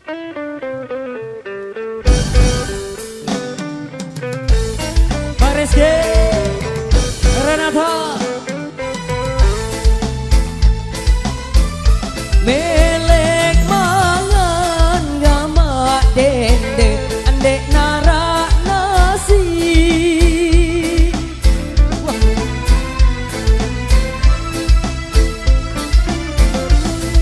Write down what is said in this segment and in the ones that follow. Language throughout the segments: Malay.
Rizky Renata Melek mangan gama dende andek nara nasi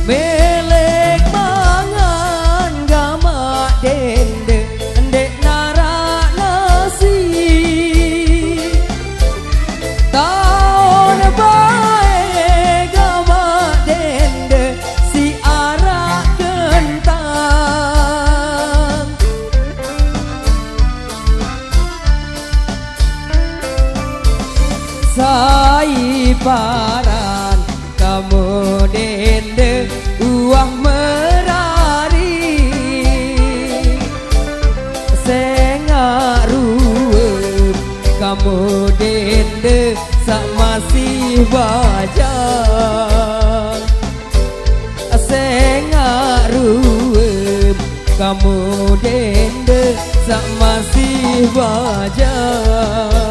Melek mangan gama dende andek nara nasi Paran kamu dende uah merari sengaruep kamu dende sak masih wajah sengaruep kamu dende sak masih wajah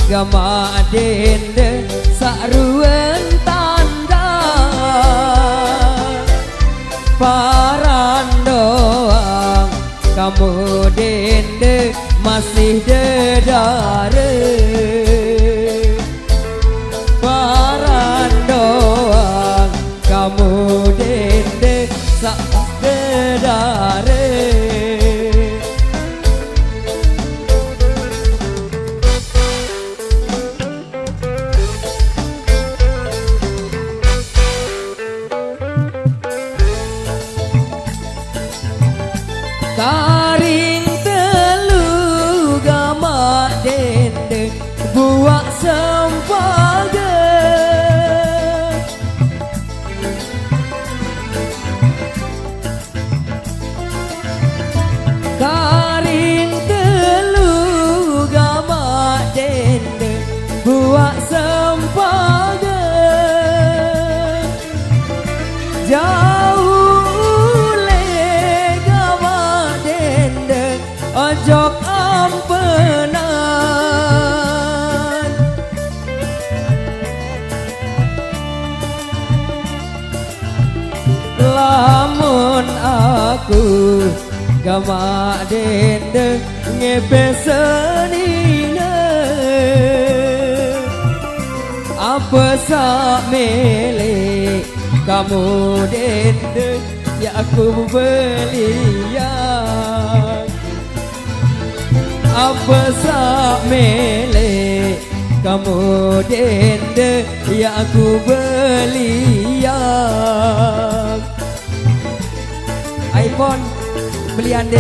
gama dende saruen tanda paran doang kamu dende masih dedare paran doang kamu dende sak dedare Karing telu gama dende buak sempaga Karing telu gama dende buak sempaga jauh ojok ampenan lamun aku gama dende ngepe senine apa sak mele kamu dende ya aku belian apa sak mele kamu dende ya aku belian iPhone belian deh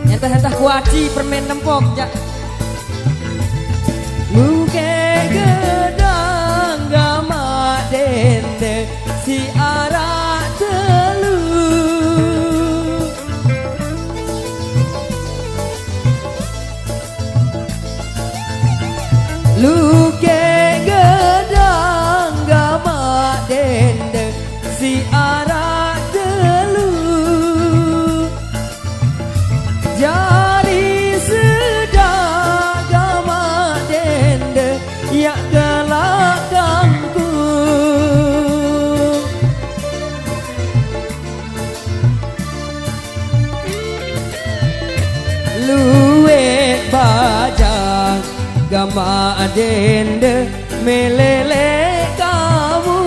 nyata-nyata kuaci permen nempok ya muke gedang gama dende si arah luke gedang gama dende si arah delu jari sedang gama dende melele kamu.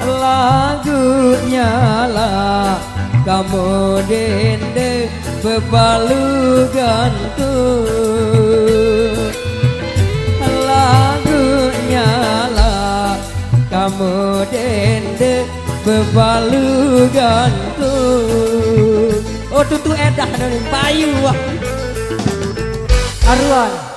Lagunya lah kamu dende bebalu gantung. Lagunya lah kamu dende bebalu gantung. Oh tutu edah dari payu. Aruan.